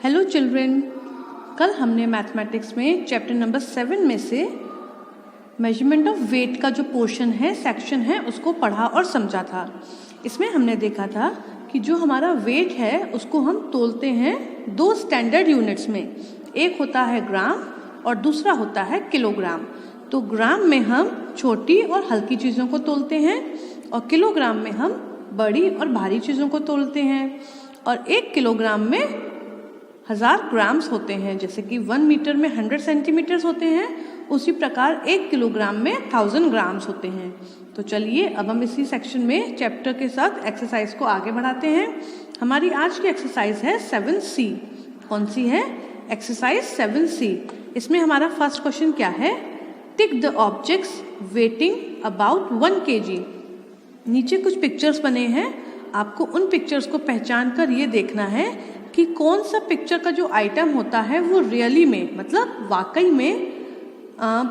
Hello children, कल हमने mathematics में चैप्टर नंबर 7 में से मेजरमेंट ऑफ वेट का जो पोर्शन है, सेक्शन है, उसको पढ़ा और समझा था। इसमें हमने देखा था कि जो हमारा वेट है उसको हम तोलते हैं दो स्टैंडर्ड यूनिट्स में। एक होता है ग्राम और दूसरा होता है किलोग्राम। तो ग्राम में हम छोटी और हल्की चीज़ों को तोलते हैं और किलोग्राम में हम बड़ी और भारी चीज़ों को तोलते हैं। और 1 किलोग्राम में 1000 ग्राम्स होते हैं, जैसे कि 1 मीटर में 100 सेंटीमीटर्स होते हैं, उसी प्रकार 1 किलोग्राम में 1000 ग्राम्स होते हैं। तो चलिए अब हम इसी सेक्शन में चैप्टर के साथ एक्सरसाइज को आगे बढ़ाते हैं। हमारी आज की एक्सरसाइज है 7C। कौन सी है? Exercise 7C। इसमें हमारा फर्स्ट क्वेश्चन क्या है? Tick the objects waiting about 1 kg। नीचे कुछ पिक्चर्स बने हैं, आपको उन पिक्चर्स को पहचान कर ये देखना है कि कौन सा पिक्चर का जो आइटम होता है वो रियली में, मतलब वाकई में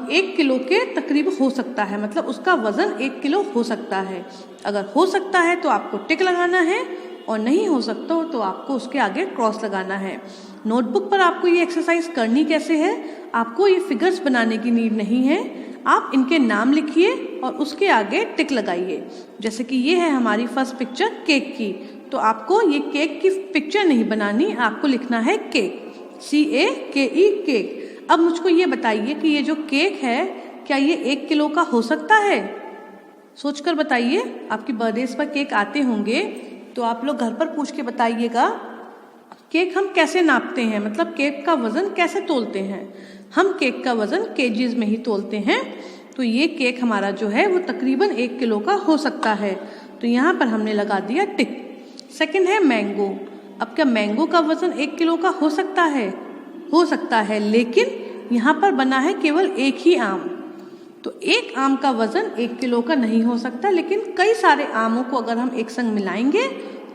1 किलो के तकरीब हो सकता है, मतलब उसका वजन 1 किलो हो सकता है। अगर हो सकता है तो आपको टिक लगाना है और नहीं हो सकता हो तो आपको उसके आगे क्रॉस लगाना है। नोटबुक पर आपको ये एक्सरसाइज करनी कैसे है? आपको ये फिगर्स बनाने की नीड नहीं है, आप इनके नाम लिखिए और उसके आगे टिक लगाइए। जैसे कि ये है हमारी फर्स्ट पिक्चर केक की, तो आपको ये केक की पिक्चर नहीं बनानी, आपको लिखना है केक, CAKE केक। अब मुझको ये बताइए कि ये जो केक है क्या ये 1 किलो का हो सकता है? सोचकर बताइए। आपकी बर्थडेज पर केक आते होंगे तो आप लोग घर पर पूछ के बताइएगा केक हम कैसे नापते हैं, मतलब केक का वजन कैसे तोलते हैं। हम केक का वजन केजीज में ही तोलते हैं। तो ये केक हमारा जो है वो तकरीबन 1 किलो का हो सकता है, तो यहाँ पर हमने लगा दिया टिक। सेकंड है मैंगो। अब क्या मैंगो का वजन 1 किलो का हो सकता है? हो सकता है, लेकिन यहाँ पर बना है केवल एक ही आम, तो एक आम का वजन 1 किलो का नहीं हो सकता, लेकिन कई सारे आमों को अगर हम एक संग मिलाएंगे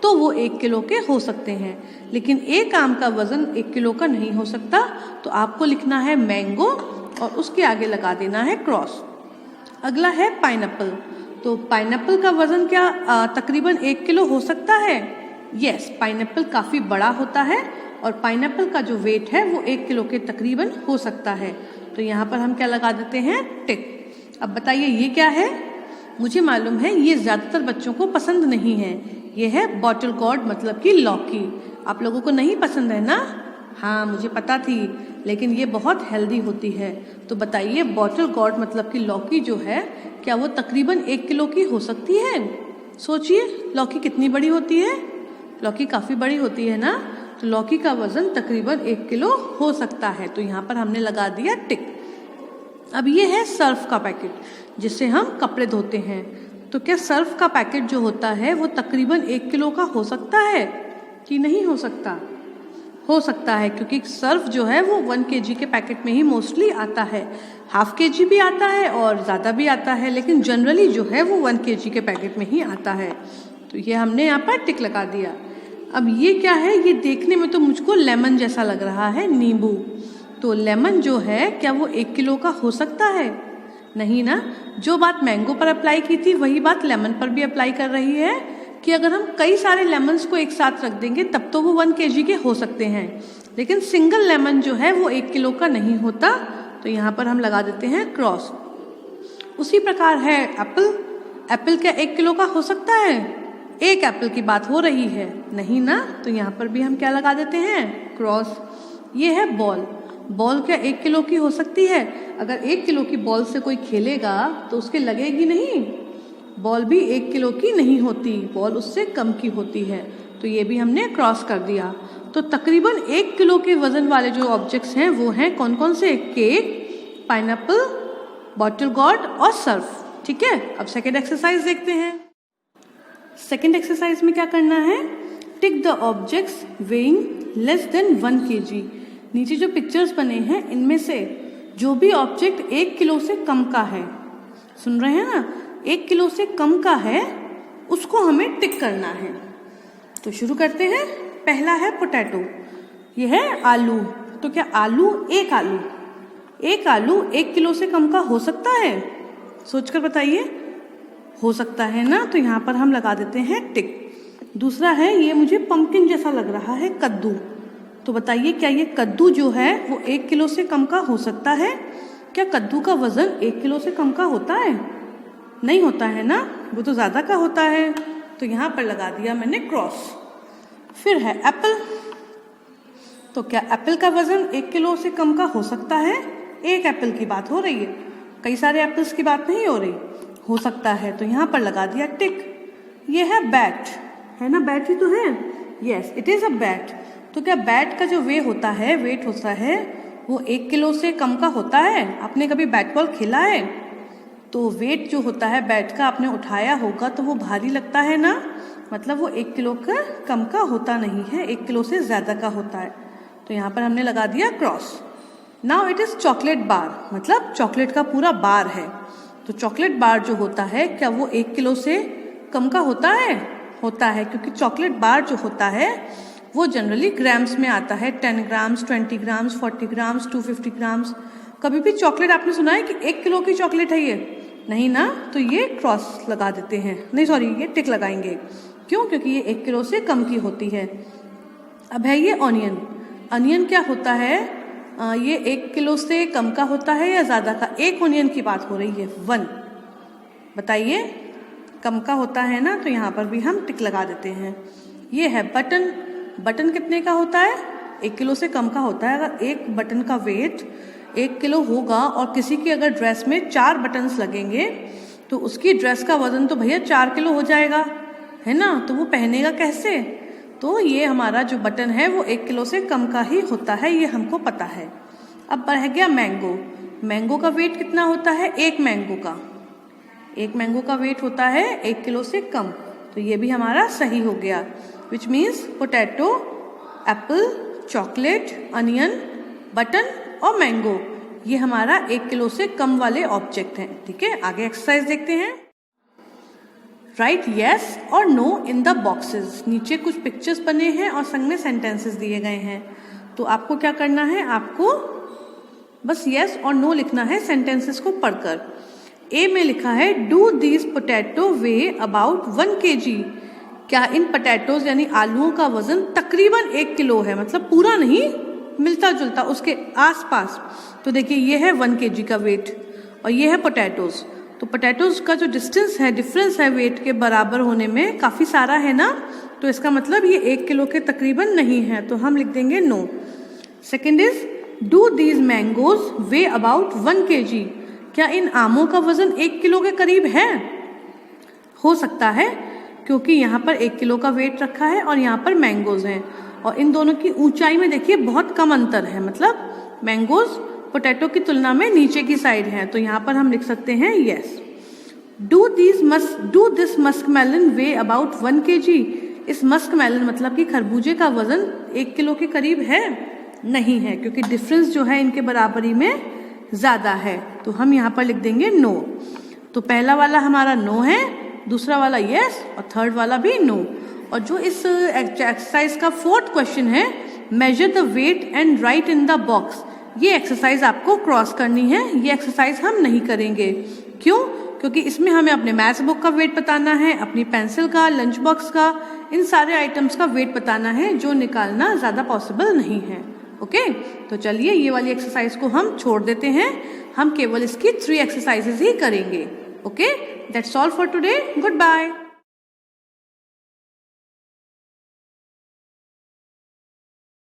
तो वो 1 किलो के हो सकते हैं। लेकिन एक आम का वजन 1 किलो का नहीं हो सकता, तो आपको लिखना है मैंगो और उसके आगे लगा देना है क्रॉस। अगला है पाइनएप्पल। तो पाइनएप्पल का वजन क्या तकरीबन 1 किलो हो सकता है? यस, पाइनएप्पल काफ़ी बड़ा होता है और पाइनएप्पल का जो वेट है वो 1 किलो के तकरीबन हो सकता है। तो यहाँ पर हम क्या लगा देते हैं? टिक। अब बताइए ये क्या है? मुझे मालूम है ये ज़्यादातर बच्चों को पसंद नहीं है। ये है बॉटल गॉर्ड, मतलब कि लौकी। आप लोगों को नहीं पसंद है ना? हाँ, मुझे पता थी, लेकिन ये बहुत हेल्दी होती है। तो बताइए बॉटल गॉर्ड मतलब कि लौकी जो है क्या वो तकरीबन 1 किलो की हो सकती है? सोचिए लौकी कितनी बड़ी होती है। लौकी काफ़ी बड़ी होती है ना, तो लौकी का वजन तकरीबन 1 किलो हो सकता है। तो यहाँ पर हमने लगा दिया टिक। अब ये है सर्फ का पैकेट, जिससे हम कपड़े धोते हैं। तो क्या सर्फ का पैकेट जो होता है वो तकरीबन 1 किलो का हो सकता है कि नहीं हो सकता? हो सकता है, क्योंकि सर्फ जो है वो 1 kg के पैकेट में ही मोस्टली आता है। ½ kg भी आता है और ज़्यादा भी आता है, लेकिन जनरली जो है वो 1 kg के पैकेट में ही आता है। तो ये हमने यहाँ पर टिक लगा दिया। अब ये क्या है? ये देखने में तो मुझको लेमन जैसा लग रहा है, नींबू। तो लेमन जो है क्या वो 1 किलो का हो सकता है? नहीं ना। जो बात मैंगो पर अप्लाई की थी वही बात लेमन पर भी अप्लाई कर रही है कि अगर हम कई सारे लेमन्स को एक साथ रख देंगे तब तो वो 1 kg के हो सकते हैं, लेकिन सिंगल लेमन जो है वो 1 किलो का नहीं होता। तो यहाँ पर हम लगा देते हैं क्रॉस। उसी प्रकार है एप्पल। एप्पल क्या 1 किलो का हो सकता है? एक एप्पल की बात हो रही है, नहीं ना। तो यहाँ पर भी हम क्या लगा देते हैं? क्रॉस। ये है बॉल। बॉल क्या 1 किलो की हो सकती है? अगर 1 किलो की बॉल से कोई खेलेगा तो उसके लगेगी नहीं। बॉल भी 1 किलो की नहीं होती, बॉल उससे कम की होती है। तो ये भी हमने क्रॉस कर दिया। तो तकरीबन 1 किलो के वजन वाले जो ऑब्जेक्ट्स हैं वो हैं कौन कौन से? केक, पाइनएप्पल, बॉटल गॉर्ड और सर्फ। ठीक है, अब सेकेंड एक्सरसाइज देखते हैं। सेकेंड एक्सरसाइज में क्या करना है? Tick the objects weighing less than 1 kg। नीचे जो पिक्चर्स बने हैं इनमें से जो भी ऑब्जेक्ट 1 किलो से कम का है, सुन रहे हैं ना, 1 किलो से कम का है, उसको हमें टिक करना है। तो शुरू करते हैं। पहला है पोटैटो, ये है आलू। तो क्या एक आलू 1 किलो से कम का हो सकता है? सोचकर बताइए। हो सकता है ना, तो यहाँ पर हम लगा देते हैं टिक। दूसरा है, ये मुझे पंपकिन जैसा लग रहा है, कद्दू। तो बताइए क्या ये कद्दू जो है वो 1 किलो से कम का हो सकता है? क्या कद्दू का वज़न 1 किलो से कम का होता है? नहीं होता है ना, वो तो ज़्यादा का होता है। तो यहाँ पर लगा दिया मैंने क्रॉस। फिर है एप्पल। तो क्या एप्पल का वज़न 1 किलो से कम का हो सकता है? एक एप्पल की बात हो रही है, कई सारे एप्पल्स की बात नहीं हो रही। हो सकता है, तो यहाँ पर लगा दिया टिक। ये है बैट, है ना, बैट ही तो है। Yes, it is a bat. तो क्या बैट का जो वेट होता है वो 1 किलो से कम का होता है? आपने कभी बैट बॉल खेला है? तो वेट जो होता है बैट का आपने उठाया होगा तो वो भारी लगता है ना, मतलब वो 1 किलो का कम का होता नहीं है, 1 किलो से ज़्यादा का होता है। तो यहाँ पर हमने लगा दिया cross. Now it is chocolate bar, मतलब चॉकलेट का पूरा बार है। तो चॉकलेट बार जो होता है क्या वो 1 किलो से कम का होता है? होता है, क्योंकि चॉकलेट बार जो होता है वो जनरली ग्राम्स में आता है। 10 ग्राम्स, 20 ग्राम्स, 40 ग्राम्स, 250 ग्राम्स। कभी भी चॉकलेट आपने सुना है कि 1 किलो की चॉकलेट है ये? नहीं ना, तो ये क्रॉस लगा देते हैं, नहीं सॉरी ये टिक लगाएंगे। क्यों? क्योंकि ये 1 किलो से कम की होती है। अब है ये ऑनियन। अनियन क्या होता है? ये 1 किलो से कम का होता है या ज़्यादा का? एक ऑनियन की बात हो रही है, 1। बताइए, कम का होता है ना, तो यहाँ पर भी हम टिक लगा देते हैं। ये है बटन। बटन कितने का होता है? 1 किलो से कम का होता है। अगर एक बटन का वेट 1 किलो होगा और किसी की अगर ड्रेस में 4 बटन्स लगेंगे तो उसकी ड्रेस का वजन तो भैया 4 किलो हो जाएगा, है ना। तो वो पहनेगा कैसे? तो ये हमारा जो बटन है वो 1 किलो से कम का ही होता है, ये हमको पता है। अब रह गया मैंगो। मैंगो का वेट कितना होता है? एक मैंगो का वेट होता है 1 किलो से कम। तो ये भी हमारा सही हो गया। Which means potato, Apple, chocolate, onion, button और मैंगो, ये हमारा 1 किलो से कम वाले ऑब्जेक्ट हैं। ठीक है, आगे एक्सरसाइज देखते हैं। राइट येस और नो इन द बॉक्सेस। नीचे कुछ पिक्चर्स बने हैं और संग में सेंटेंसेस दिए गए हैं। तो आपको क्या करना है? आपको बस येस और नो लिखना है सेंटेंसेस को पढ़कर। ए में लिखा है do these potato way about 1 kg। क्या इन पोटैटोज यानी आलूओं का वजन तकरीबन 1 किलो है, मतलब पूरा नहीं, मिलता जुलता, उसके आसपास। तो देखिए ये है 1 kg का वेट और ये है पोटैटोज। तो पोटैटोज का जो डिफरेंस है वेट के बराबर होने में काफ़ी सारा है ना, तो इसका मतलब ये 1 किलो के तकरीबन नहीं है, तो हम लिख देंगे no. Second is do these mangoes weigh about 1 kg। क्या इन आमों का वजन 1 किलो के करीब है? हो सकता है, क्योंकि यहाँ पर 1 किलो का वेट रखा है और यहाँ पर मैंगोज हैं और इन दोनों की ऊंचाई में देखिए बहुत कम अंतर है, मतलब मैंगोज पोटैटो की तुलना में नीचे की साइड है। तो यहाँ पर हम लिख सकते हैं yes. Do this musk melon weigh about 1 kg। इस मस्क मेलन मतलब कि खरबूजे का वजन 1 किलो के करीब है? नहीं है, क्योंकि डिफरेंस जो है इनके बराबरी में ज़्यादा है। तो हम यहाँ पर लिख देंगे नो। तो पहला वाला हमारा नो है, दूसरा वाला यस और थर्ड वाला भी नो। और जो इस एक्सरसाइज का 4th क्वेश्चन है measure the weight and write in the box, ये एक्सरसाइज आपको क्रॉस करनी है। ये एक्सरसाइज हम नहीं करेंगे। क्यों? क्योंकि इसमें हमें अपने मैथ्स बुक का वेट बताना है, अपनी पेंसिल का, लंच बॉक्स का, इन सारे आइटम्स का वेट बताना है, जो निकालना ज़्यादा पॉसिबल नहीं है। ओके, तो चलिए ये वाली एक्सरसाइज को हम छोड़ देते हैं, हम केवल इसकी 3 एक्सरसाइजेज ही करेंगे। Okay, that's all for today. Good bye.